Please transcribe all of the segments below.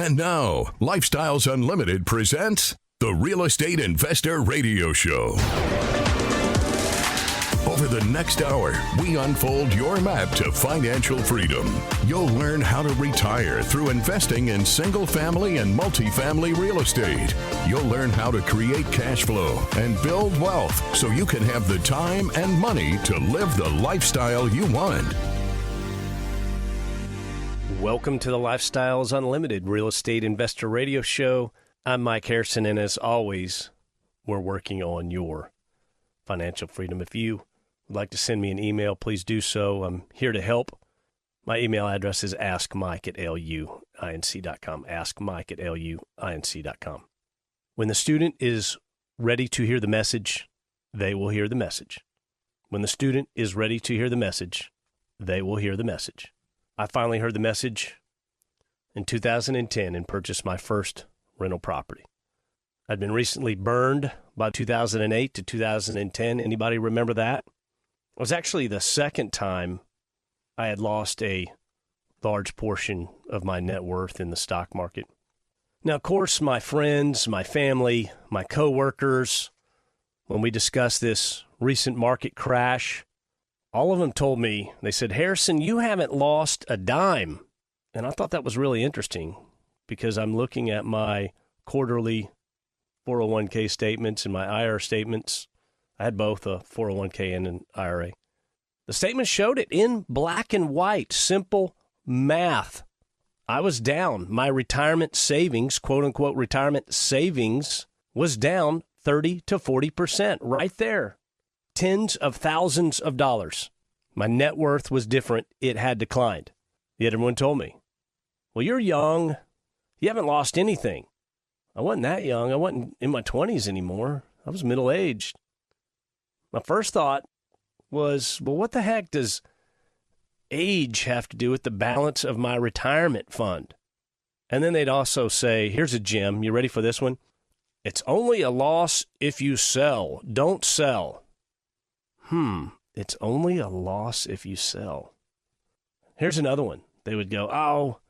And now, Lifestyles Unlimited presents the Real Estate Investor Radio Show. Over the next hour, we unfold your map to financial freedom. You'll learn how to retire through investing in single family and multifamily real estate. You'll learn how to create cash flow and build wealth so you can have the time and money to live the lifestyle you want. Welcome to the Lifestyles Unlimited Real Estate Investor Radio Show. I'm Mike Harrison, and as always, we're working on your financial freedom. If you would like to send me an email, please do so. I'm here to help. My email address is askmike@luinc.com, askmike@luinc.com. When the student is ready to hear the message, they will hear the message. When the student is ready to hear the message, they will hear the message. I finally heard the message in 2010 and purchased my first rental property. I'd been recently burned by 2008 to 2010. Anybody remember that? It was actually the second time I had lost a large portion of my net worth in the stock market. Now, of course, my friends, my family, my coworkers, when we discussed this recent market crash, all of them told me, they said, Harrison, you haven't lost a dime. And I thought that was really interesting because I'm looking at my quarterly 401k statements and my IRA statements. I had both a 401k and an IRA. The statement showed it in black and white, simple math. I was down. My retirement savings, quote unquote retirement savings, was down 30 to 40% right there. Tens of thousands of dollars. My net worth was different. It had declined. Yet everyone told me, well, you're young. You haven't lost anything. I wasn't that young. I wasn't in my 20s anymore. I was middle-aged. My first thought was, well, what the heck does age have to do with the balance of my retirement fund? And then they'd also say, here's a gem. You ready for this one? It's only a loss if you sell. Don't sell. It's only a loss if you sell. Here's another one. They would go, oh,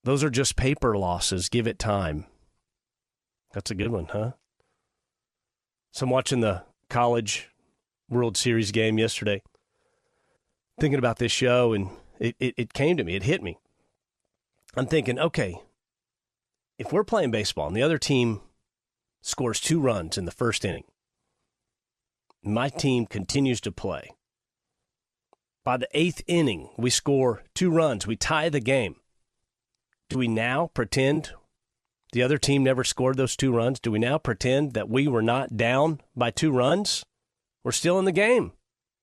those are just paper losses. Give it time. That's a good one, huh? So I'm watching the College World Series game yesterday, thinking about this show, and it came to me. It hit me. I'm thinking, okay, if we're playing baseball and the other team scores 2 runs in the first inning, my team continues to play. By the 8th inning, we score 2 runs. We tie the game. Do we now pretend the other team never scored those 2 runs? Do we now pretend that we were not down by 2 runs? We're still in the game.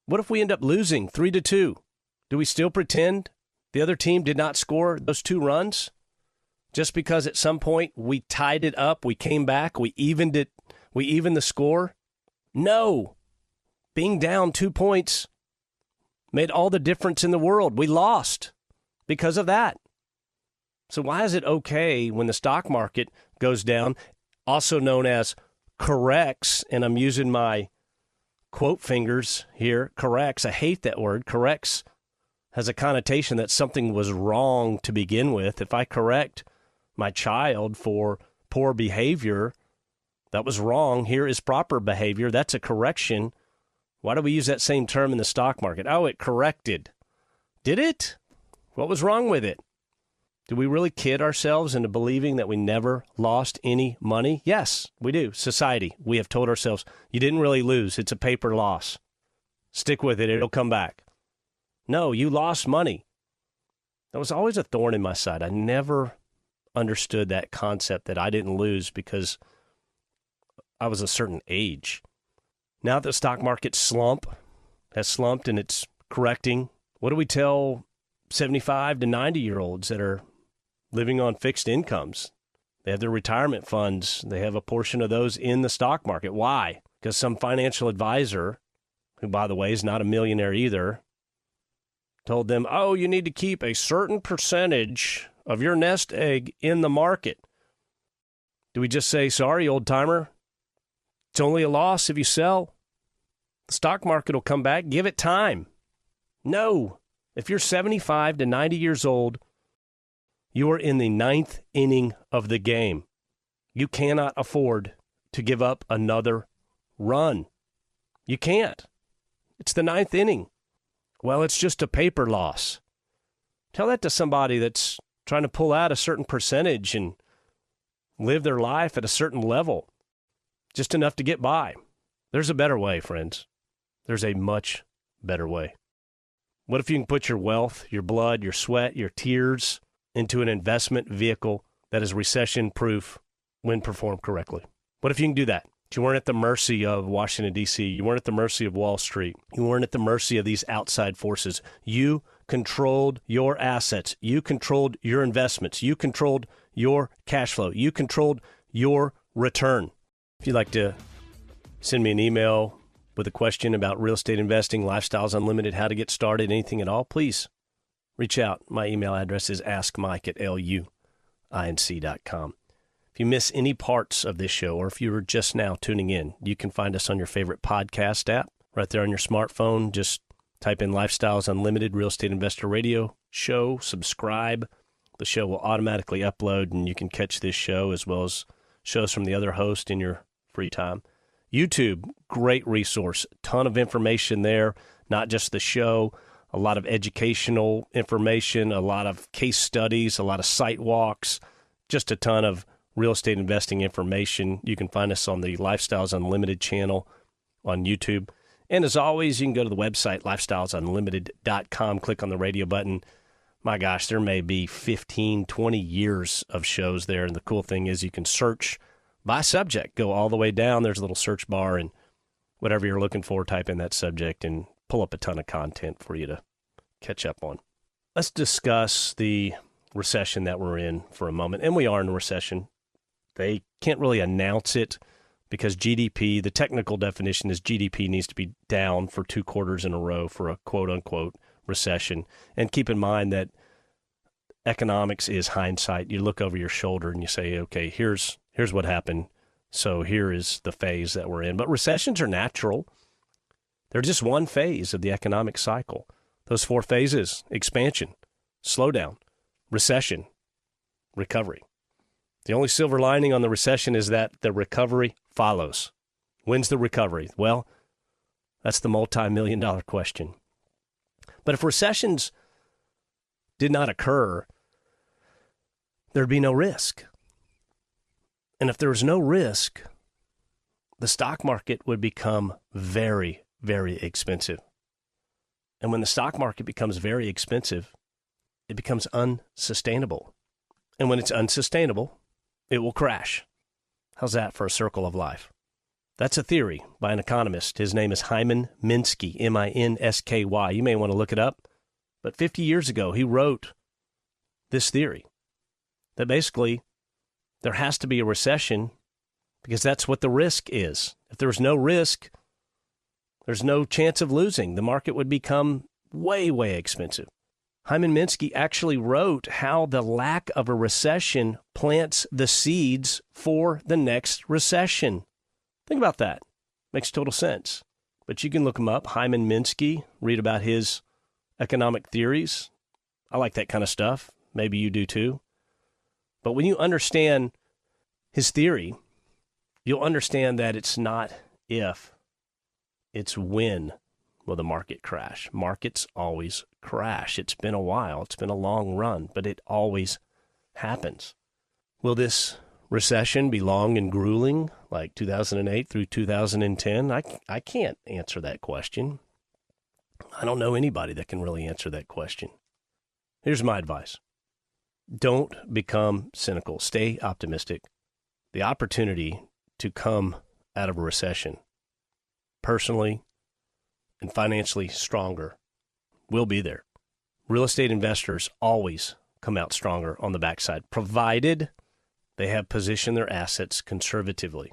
What if we end up losing 3-2? Do we still pretend the other team did not score those 2 runs? Just because at some point we tied it up, we came back, we evened it, we evened the score? No. Being down 2 points made all the difference in the world. We lost because of that. So why is it okay when the stock market goes down, also known as corrects, and I'm using my quote fingers here, corrects. I hate that word. Corrects has a connotation that something was wrong to begin with. If I correct my child for poor behavior, that was wrong. Here is proper behavior. That's a correction. Why do we use that same term in the stock market? Oh, it corrected. Did it? What was wrong with it? Do we really kid ourselves into believing that we never lost any money? Yes, we do. Society, we have told ourselves, you didn't really lose. It's a paper loss. Stick with it. It'll come back. No, you lost money. That was always a thorn in my side. I never understood that concept that I didn't lose because I was a certain age. Now that the stock market has slumped and it's correcting, what do we tell 75 to 90-year-olds that are living on fixed incomes? They have their retirement funds. They have a portion of those in the stock market. Why? Because some financial advisor, who, by the way, is not a millionaire either, told them, oh, you need to keep a certain percentage of your nest egg in the market. Do we just say, sorry, old-timer, it's only a loss if you sell? The stock market will come back. Give it time. No. If you're 75 to 90 years old, You are in the ninth inning of the game. You cannot afford to give up another run. You can't. It's the ninth inning. Well, it's just a paper loss. Tell that to somebody that's trying to pull out a certain percentage and live their life at a certain level, just enough to get by. There's a better way, friends. There's a much better way. What if you can put your wealth, your blood, your sweat, your tears into an investment vehicle that is recession-proof when performed correctly? What if you can do that? You weren't at the mercy of Washington, D.C. You weren't at the mercy of Wall Street. You weren't at the mercy of these outside forces. You controlled your assets. You controlled your investments. You controlled your cash flow. You controlled your return. If you'd like to send me an email with a question about real estate investing, Lifestyles Unlimited, how to get started, anything at all, please reach out. My email address is askmike@luinc.com. If you miss any parts of this show, or if you were just now tuning in, you can find us on your favorite podcast app right there on your smartphone. Just type in Lifestyles Unlimited Real Estate Investor Radio Show, subscribe. The show will automatically upload, and you can catch this show as well as shows from the other host in your free time. YouTube, great resource. Ton of information there, not just the show, a lot of educational information, a lot of case studies, a lot of site walks, just a ton of real estate investing information. You can find us on the Lifestyles Unlimited channel on YouTube. And as always, you can go to the website, lifestylesunlimited.com, click on the radio button. My gosh, there may be 15, 20 years of shows there. And the cool thing is you can search by subject, go all the way down. There's a little search bar, and whatever you're looking for, type in that subject and pull up a ton of content for you to catch up on. Let's discuss the recession that we're in for a moment. And we are in a recession. They can't really announce it because GDP, the technical definition is GDP needs to be down for 2 quarters in a row for a quote-unquote recession. And keep in mind that economics is hindsight. You look over your shoulder and you say, okay, here's what happened, so here is the phase that we're in. But recessions are natural. They're just one phase of the economic cycle. Those 4 phases: expansion, slowdown, recession, recovery. The only silver lining on the recession is that the recovery follows. When's the recovery? Well, that's the multi-million-dollar question. But if recessions did not occur, there'd be no risk. And if there was no risk, the stock market would become very, very expensive. And when the stock market becomes very expensive, it becomes unsustainable. And when it's unsustainable, it will crash. How's that for a circle of life? That's a theory by an economist. His name is Hyman Minsky, M-I-N-S-K-Y. You may want to look it up. But 50 years ago, he wrote this theory that basically there has to be a recession because that's what the risk is. If there's no risk, there's no chance of losing. The market would become way, way expensive. Hyman Minsky actually wrote how the lack of a recession plants the seeds for the next recession. Think about that. Makes total sense. But you can look him up, Hyman Minsky, read about his economic theories. I like that kind of stuff. Maybe you do too. But when you understand his theory, you'll understand that it's not if, it's when will the market crash. Markets always crash. It's been a while. It's been a long run, but it always happens. Will this recession be long and grueling like 2008 through 2010? I can't answer that question. I don't know anybody that can really answer that question. Here's my advice. Don't become cynical. Stay optimistic. The opportunity to come out of a recession personally and financially stronger will be there. Real estate investors always come out stronger on the backside, provided they have positioned their assets conservatively.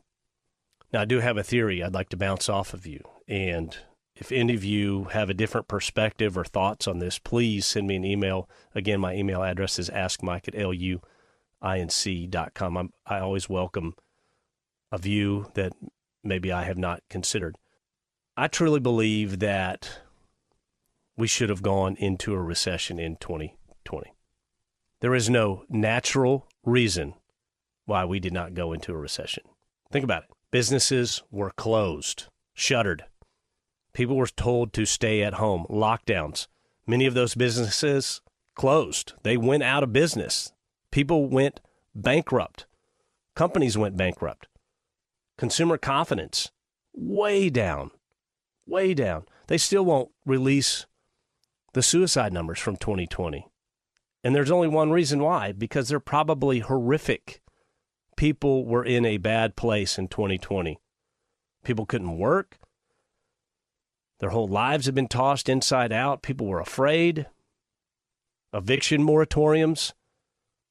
Now, I do have a theory I'd like to bounce off of you, and if any of you have a different perspective or thoughts on this, please send me an email. Again, my email address is askmike@luinc.com. I always welcome a view that maybe I have not considered. I truly believe that we should have gone into a recession in 2020. There is no natural reason why we did not go into a recession. Think about it. Businesses were closed, shuttered. People were told to stay at home, lockdowns. Many of those businesses closed. They went out of business. People went bankrupt. Companies went bankrupt. Consumer confidence, way down, way down. They still won't release the suicide numbers from 2020. And there's only one reason why, because they're probably horrific. People were in a bad place in 2020. People couldn't work. Their whole lives have been tossed inside out. People were afraid. Eviction moratoriums.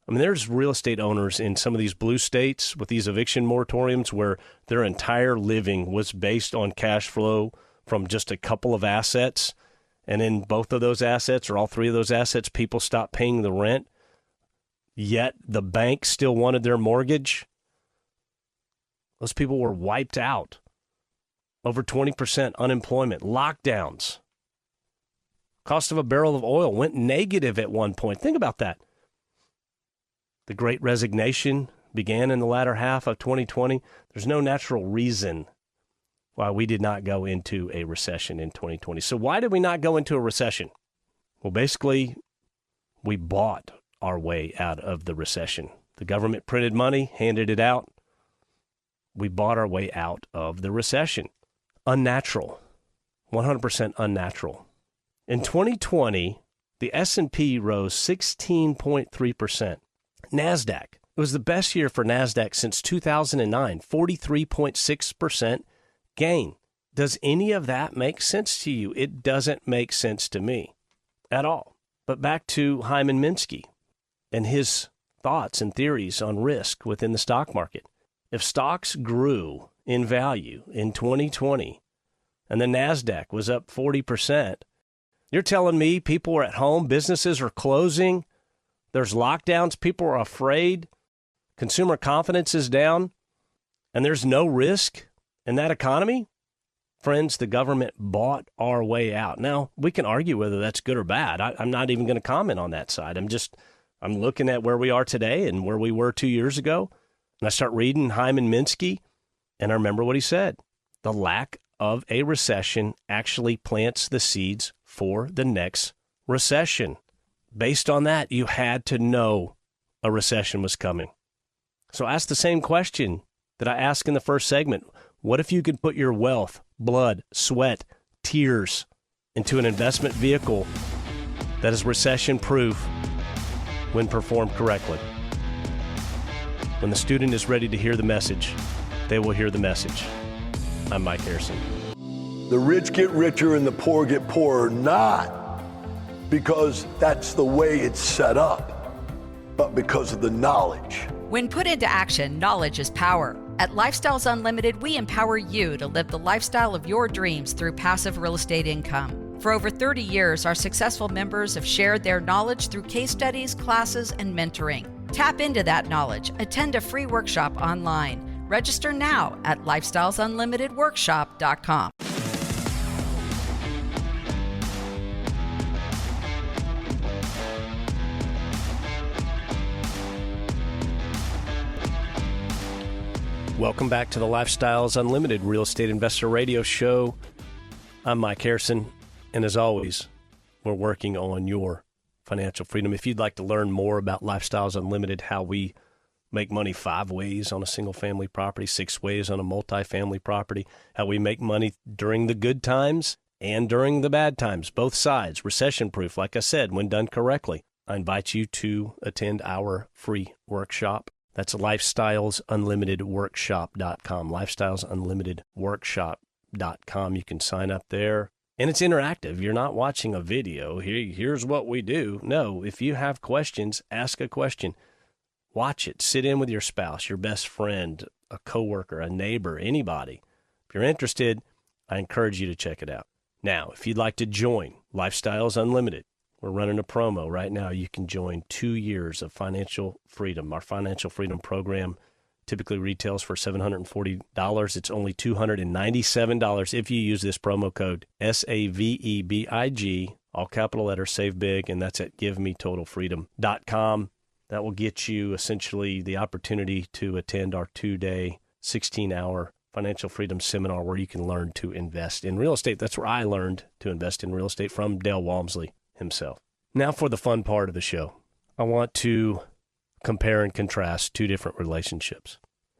I mean, there's real estate owners in some of these blue states with these eviction moratoriums where their entire living was based on cash flow from just a couple of assets. And in both of those assets or all three of those assets, people stopped paying the rent. Yet the bank still wanted their mortgage. Those people were wiped out. Over 20% unemployment, lockdowns. Cost of a barrel of oil went negative at one point. Think about that. The Great Resignation began in the latter half of 2020. There's no natural reason why we did not go into a recession in 2020. So why did we not go into a recession? Well, basically, we bought our way out of the recession. The government printed money, handed it out. We bought our way out of the recession. Unnatural, 100% unnatural. In 2020, the S&P rose 16.3%. NASDAQ, it was the best year for NASDAQ since 2009, 43.6% gain. Does any of that make sense to you? It doesn't make sense to me at all. But back to Hyman Minsky and his thoughts and theories on risk within the stock market. If stocks grew in value in 2020 and the NASDAQ was up 40%, you're telling me people are at home, businesses are closing, there's lockdowns, people are afraid, consumer confidence is down, and there's no risk in that economy? Friends, the government bought our way out. Now, we can argue whether that's good or bad. I'm not even going to comment on that side. I'm looking at where we are today and where we were 2 years ago. And I start reading Hyman Minsky, and I remember what he said. The lack of a recession actually plants the seeds for the next recession. Based on that, you had to know a recession was coming. So ask the same question that I asked in the first segment. What if you could put your wealth, blood, sweat, tears into an investment vehicle that is recession-proof when performed correctly? When the student is ready to hear the message, they will hear the message. I'm Mike Harrison. The rich get richer and the poor get poorer, not because that's the way it's set up, but because of the knowledge. When put into action, knowledge is power. At Lifestyles Unlimited, we empower you to live the lifestyle of your dreams through passive real estate income. For over 30 years, our successful members have shared their knowledge through case studies, classes, and mentoring. Tap into that knowledge. Attend a free workshop online. Register now at lifestylesunlimitedworkshop.com. Welcome back to the Lifestyles Unlimited Real Estate Investor Radio Show. I'm Mike Harrison, and as always, we're working on your financial freedom. If you'd like to learn more about Lifestyles Unlimited, how we make money 5 ways on a single-family property, 6 ways on a multifamily property, how we make money during the good times and during the bad times, both sides, recession-proof, like I said, when done correctly, I invite you to attend our free workshop. That's lifestylesunlimitedworkshop.com, lifestylesunlimitedworkshop.com. You can sign up there. And it's interactive. You're not watching a video. Here's what we do. No, if you have questions, ask a question. Watch it. Sit in with your spouse, your best friend, a coworker, a neighbor, anybody. If you're interested, I encourage you to check it out. Now, if you'd like to join Lifestyles Unlimited, we're running a promo right now. You can join 2 years of financial freedom. Our financial freedom program typically retails for $740. It's only $297 if you use this promo code SAVEBIG, all capital letters, save big, and that's at GiveMeTotalFreedom.com. That will get you essentially the opportunity to attend our 2-day, 16-hour financial freedom seminar where you can learn to invest in real estate. That's where I learned to invest in real estate from Dale Walmsley himself. Now for the fun part of the show. I want to compare and contrast two different relationships.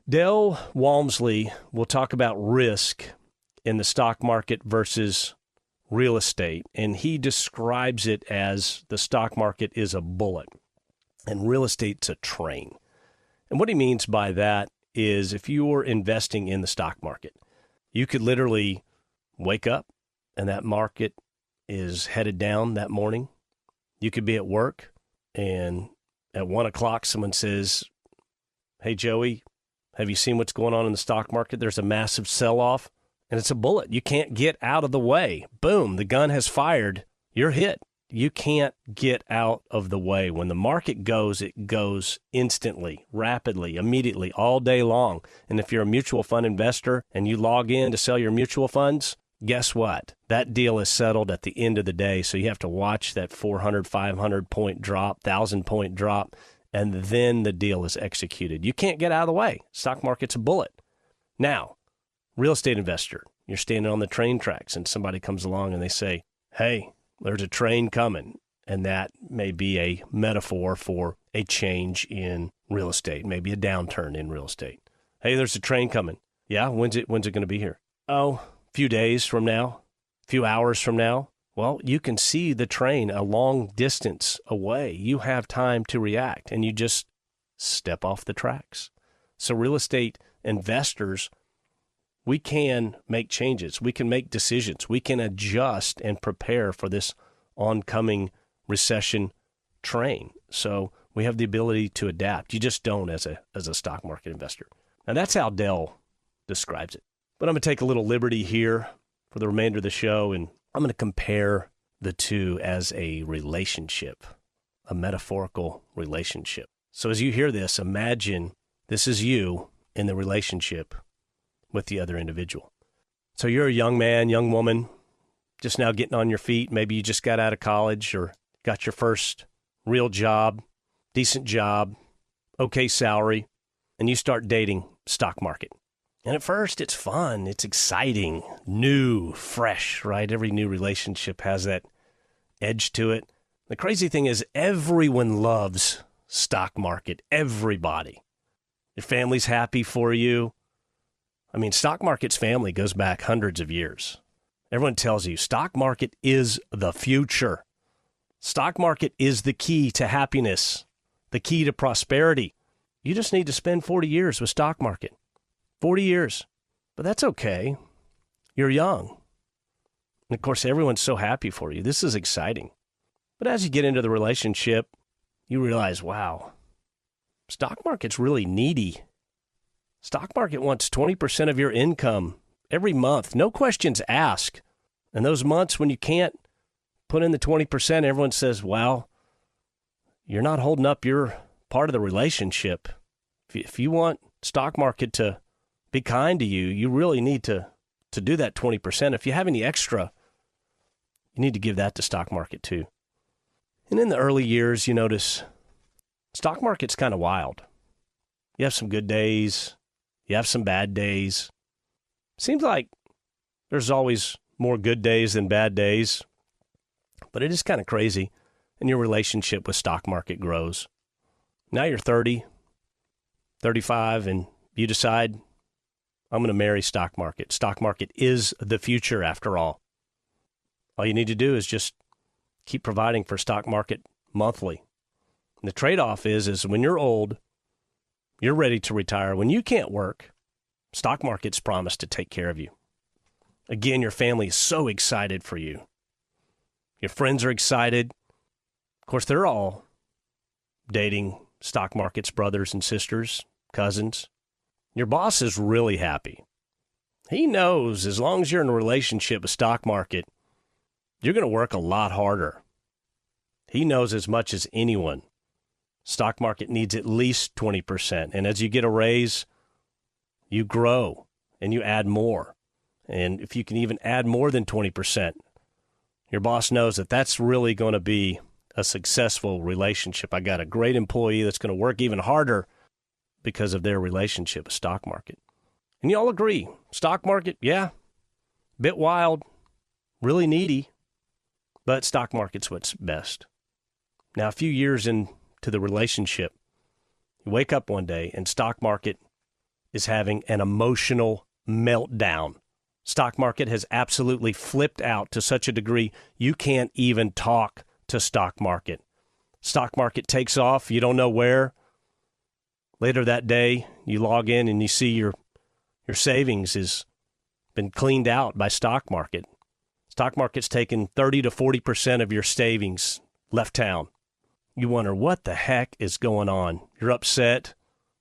Dale Walmsley will talk about risk in the stock market versus real estate, and he describes it as the stock market is a bullet and real estate's a train. And what he means by that is if you're investing in the stock market, you could literally wake up and that market is headed down that morning. You could be at work and at 1 o'clock someone says, "Hey, Joey, have you seen what's going on in the stock market? There's a massive sell-off." And it's a bullet. You can't get out of the way. Boom, the gun has fired. You're hit. You can't get out of the way. When the market goes, it goes instantly, rapidly, immediately, all day long. And if you're a mutual fund investor and you log in to sell your mutual funds, guess what? That deal is settled at the end of the day. So you have to watch that 400, 500-point drop, 1,000-point drop, and then the deal is executed. You can't get out of the way. Stock market's a bullet. Now, real estate investor, you're standing on the train tracks and somebody comes along and they say, "Hey, there's a train coming." And that may be a metaphor for a change in real estate, maybe a downturn in real estate. "Hey, there's a train coming." "Yeah, when's it going to be here?" "Oh, a few days from now, a few hours from now." Well, you can see the train a long distance away. You have time to react and you just step off the tracks. So real estate investors, we can make changes. We can make decisions. We can adjust and prepare for this oncoming recession train. So we have the ability to adapt. You just don't as a stock market investor. And that's how Dell describes it. But I'm going to take a little liberty here for the remainder of the show, and I'm going to compare the two as a relationship, a metaphorical relationship. So as you hear this, imagine this is you in the relationship with the other individual. So you're a young man, young woman, just now getting on your feet. Maybe you just got out of college or got your first real job, decent job, okay salary, and you start dating stock market. And at first it's fun, it's exciting, new, fresh, right? Every new relationship has that edge to it. The crazy thing is everyone loves stock market, everybody. Your family's happy for you. I mean, stock market's family goes back hundreds of years. Everyone tells you stock market is the future. Stock market is the key to happiness, the key to prosperity. You just need to spend 40 years with stock market. 40 years. But that's okay. You're young. And of course, everyone's so happy for you. This is exciting. But as you get into the relationship, you realize, wow, stock market's really needy. Stock market wants 20% of your income every month. No questions asked. And those months when you can't put in the 20%, everyone says, well, you're not holding up your part of the relationship. If you want stock market to be kind to you, you really need to do that 20%. If you have any extra, you need to give that to stock market too. And in the early years, you notice stock market's kind of wild. You have some good days. You have some bad days. Seems like there's always more good days than bad days. But it is kind of crazy. And your relationship with stock market grows. Now you're 30, 35, and you decide, I'm going to marry stock market. Stock market is the future after all. All you need to do is just keep providing for stock market monthly. And the trade-off is when you're old, you're ready to retire. When you can't work, stock market's promised to take care of you. Again, your family is so excited for you. Your friends are excited. Of course, they're all dating stock market's brothers and sisters, cousins. Your boss is really happy. He knows as long as you're in a relationship with stock market, you're going to work a lot harder. He knows as much as anyone. Stock market needs at least 20%. And as you get a raise, you grow and you add more. And if you can even add more than 20%, your boss knows that that's really going to be a successful relationship. I got a great employee that's going to work even harder because of their relationship with stock market. And you all agree, stock market, yeah, bit wild, really needy, but stock market's what's best. Now, a few years into the relationship, you wake up one day and stock market is having an emotional meltdown. Stock market has absolutely flipped out to such a degree you can't even talk to stock market. Stock market takes off, you don't know where. Later that day, you log in and you see your savings has been cleaned out by stock market. Stock market's taken 30 to 40% of your savings, left town. You wonder what the heck is going on. You're upset.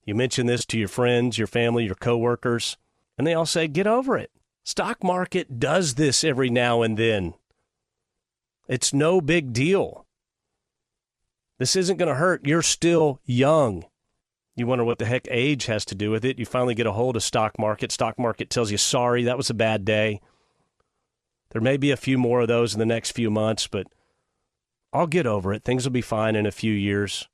You mention this to your friends, your family, your coworkers, and they all say, get over it. Stock market does this every now and then. It's no big deal. This isn't going to hurt. You're still young. You wonder what the heck age has to do with it. You finally get a hold of stock market. Stock market tells you, sorry, that was a bad day. There may be a few more of those in the next few months, but I'll get over it. Things will be fine in a few years.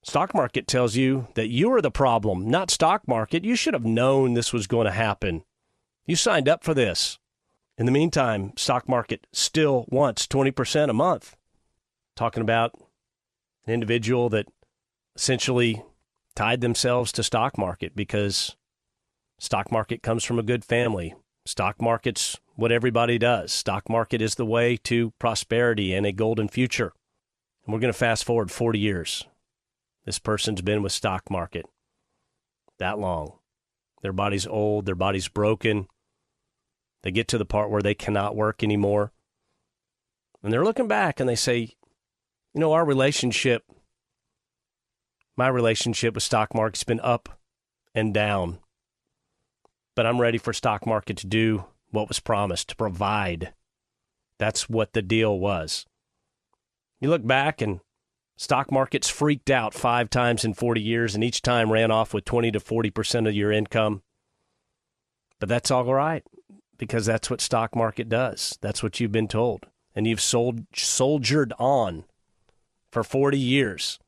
Stock market tells you that you are the problem, not stock market. You should have known this was going to happen. You signed up for this. In the meantime, stock market still wants 20% a month. Talking about an individual that essentially tied themselves to stock market because stock market comes from a good family. Stock market's what everybody does. Stock market is the way to prosperity and a golden future. And we're going to fast forward 40 years. This person's been with stock market that long. Their body's old. Their body's broken. They get to the part where they cannot work anymore. And they're looking back and they say, you know, my relationship with stock market's been up and down. But I'm ready for stock market to do what was promised, to provide. That's what the deal was. You look back and stock market's freaked out 5 times in 40 years and each time ran off with 20 to 40% of your income. But that's all right because that's what stock market does. That's what you've been told. And you've soldiered on for 40 years.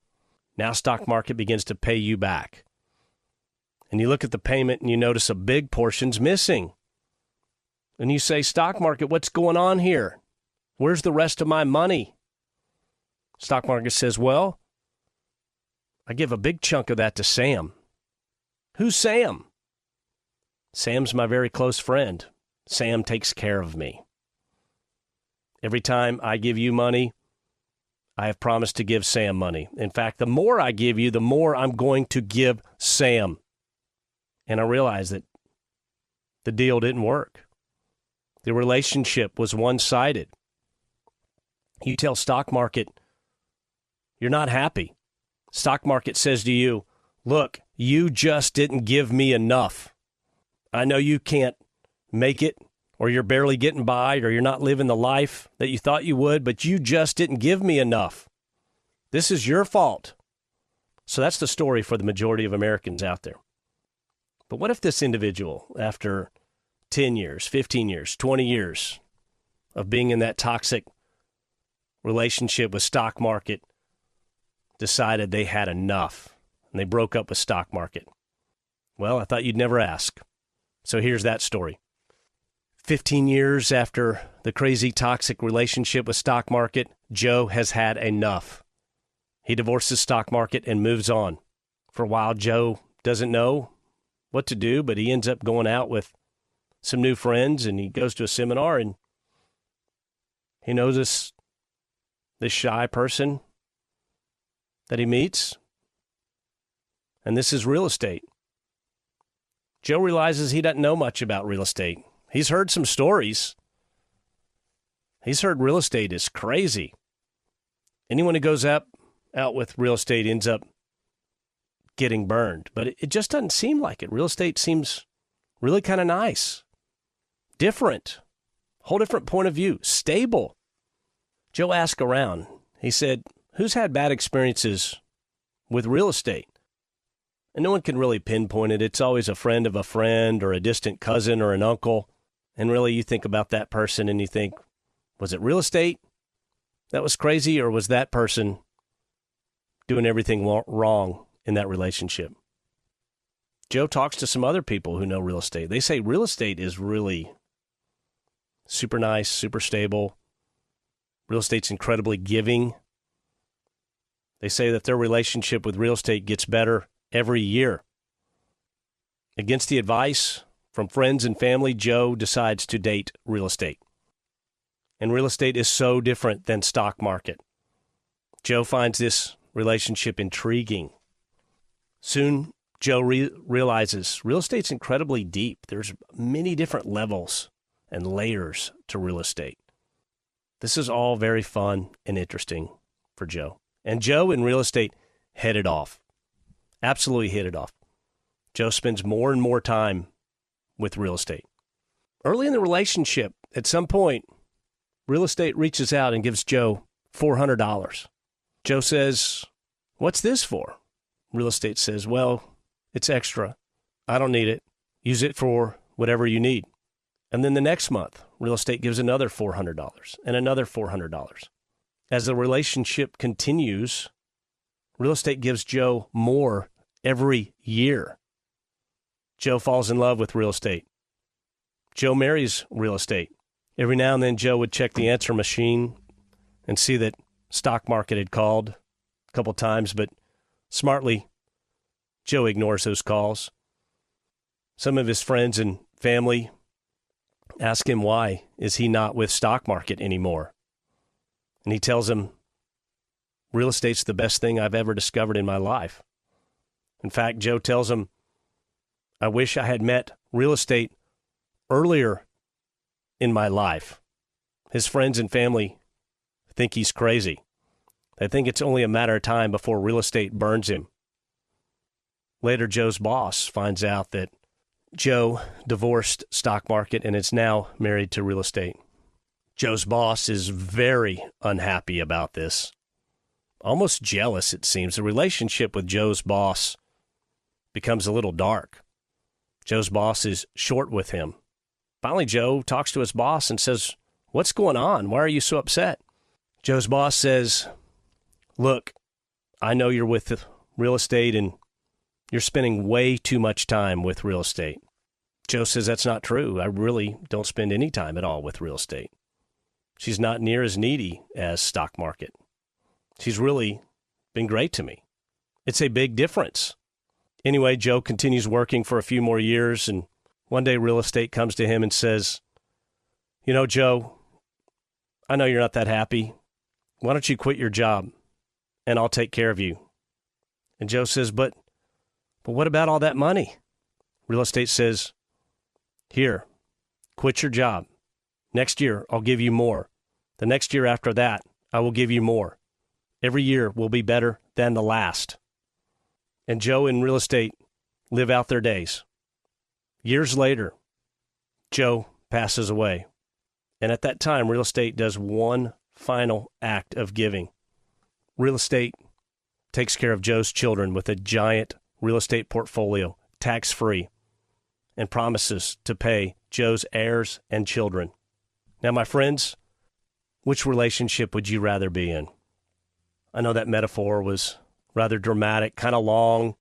Now stock market begins to pay you back. And you look at the payment and you notice a big portion's missing. And you say, stock market, what's going on here? Where's the rest of my money? Stock market says, well, I give a big chunk of that to Sam. Who's Sam? Sam's my very close friend. Sam takes care of me. Every time I give you money, I have promised to give Sam money. In fact, the more I give you, the more I'm going to give Sam. And I realized that the deal didn't work. The relationship was one-sided. You tell stock market, you're not happy. Stock market says to you, look, you just didn't give me enough. I know you can't make it, or you're barely getting by, or you're not living the life that you thought you would, but you just didn't give me enough. This is your fault. So that's the story for the majority of Americans out there. But what if this individual, after 10 years, 15 years, 20 years of being in that toxic relationship with stock market, decided they had enough and they broke up with stock market? Well, I thought you'd never ask. So here's that story. 15 years after the crazy toxic relationship with stock market, Joe has had enough. He divorces stock market and moves on. For a while, Joe doesn't know what to do, but he ends up going out with some new friends and he goes to a seminar and he knows this shy person that he meets. And this is real estate. Joe realizes he doesn't know much about real estate. He's heard some stories. He's heard real estate is crazy. Anyone who goes out with real estate ends up getting burned. But it just doesn't seem like it. Real estate seems really kind of nice. Different. Whole different point of view. Stable. Joe asked around. He said, who's had bad experiences with real estate? And no one can really pinpoint it. It's always a friend of a friend or a distant cousin or an uncle. And really you think about that person and you think, was it real estate that was crazy, or was that person doing everything wrong in that relationship? Joe talks to some other people who know real estate. They say real estate is really super nice, super stable. Real estate's incredibly giving. They say that their relationship with real estate gets better every year. Against the advice from friends and family, Joe decides to date real estate. And real estate is so different than stock market. Joe finds this relationship intriguing. Soon, Joe realizes real estate's incredibly deep. There's many different levels and layers to real estate. This is all very fun and interesting for Joe. And Joe in real estate hit it off. Absolutely hit it off. Joe spends more and more time with real estate. Early in the relationship, at some point, real estate reaches out and gives Joe $400. Joe says, "What's this for?" Real estate says, "Well, it's extra. I don't need it. Use it for whatever you need." And then the next month, real estate gives another $400 and another $400. As the relationship continues, real estate gives Joe more every year. Joe falls in love with real estate. Joe marries real estate. Every now and then, Joe would check the answer machine and see that stock market had called a couple times, but smartly, Joe ignores those calls. Some of his friends and family ask him why is he not with stock market anymore. And he tells them, real estate's the best thing I've ever discovered in my life. In fact, Joe tells him, I wish I had met real estate earlier in my life. His friends and family think he's crazy. They think it's only a matter of time before real estate burns him. Later, Joe's boss finds out that Joe divorced stock market and is now married to real estate. Joe's boss is very unhappy about this. Almost jealous, it seems. The relationship with Joe's boss becomes a little dark. Joe's boss is short with him. Finally, Joe talks to his boss and says, "What's going on? Why are you so upset?" Joe's boss says, "Look, I know you're with real estate and you're spending way too much time with real estate." Joe says, "That's not true. I really don't spend any time at all with real estate. She's not near as needy as stock market. She's really been great to me. It's a big difference." Anyway, Joe continues working for a few more years, and one day real estate comes to him and says, "You know, Joe, I know you're not that happy. Why don't you quit your job and I'll take care of you?" And Joe says, But what about all that money?" Real estate says, "Here, quit your job. Next year, I'll give you more. The next year after that, I will give you more. Every year will be better than the last." And Joe and real estate live out their days. Years later, Joe passes away. And at that time, real estate does one final act of giving. Real estate takes care of Joe's children with a giant real estate portfolio, tax-free, and promises to pay Joe's heirs and children. Now, my friends, which relationship would you rather be in? I know that metaphor was rather dramatic, kind of long,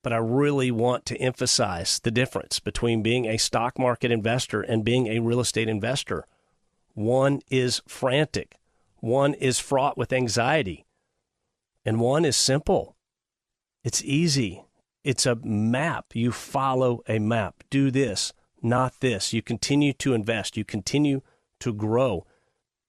but I really want to emphasize the difference between being a stock market investor and being a real estate investor. One is frantic, one is fraught with anxiety, and one is simple. It's easy. It's a map. You follow a map. Do this, not this. You continue to invest. You continue to grow.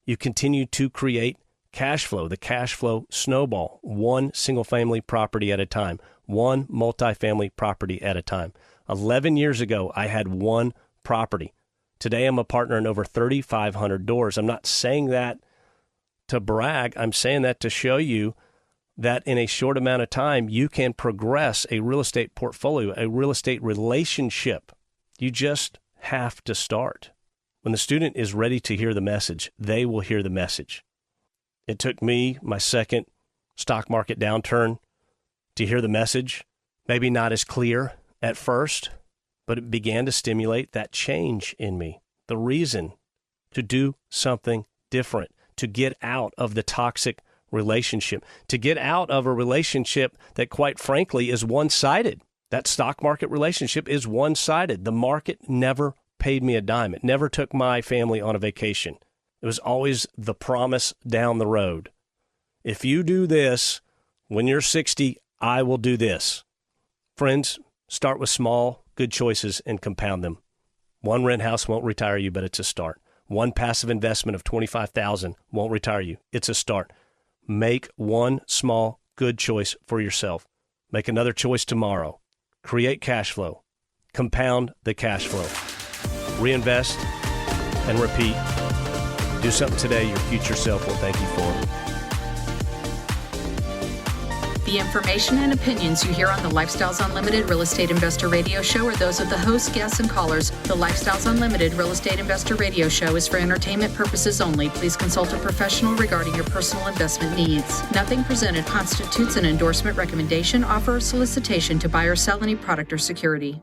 You continue to create cash flow, the cash flow snowball, one single-family property at a time, one multifamily property at a time. 11 years ago, I had one property. Today, I'm a partner in over 3,500 doors. I'm not saying that to brag. I'm saying that to show you that in a short amount of time, you can progress a real estate portfolio, a real estate relationship. You just have to start. When the student is ready to hear the message, they will hear the message. It took me, my second stock market downturn, to hear the message. Maybe not as clear at first, but it began to stimulate that change in me. The reason to do something different, to get out of the toxic relationship, to get out of a relationship that, quite frankly, is one-sided. That stock market relationship is one-sided. The market never paid me a dime. It never took my family on a vacation. It was always the promise down the road. If you do this, when you're 60, I will do this. Friends, start with small, good choices and compound them. One rent house won't retire you, but it's a start. One passive investment of $25,000 won't retire you. It's a start. Make one small, good choice for yourself. Make another choice tomorrow. Create cash flow. Compound the cash flow. Reinvest and repeat. Do something today your future self will thank you for. The information and opinions you hear on the Lifestyles Unlimited Real Estate Investor Radio Show are those of the hosts, guests, and callers. The Lifestyles Unlimited Real Estate Investor Radio Show is for entertainment purposes only. Please consult a professional regarding your personal investment needs. Nothing presented constitutes an endorsement, recommendation, offer, or solicitation to buy or sell any product or security.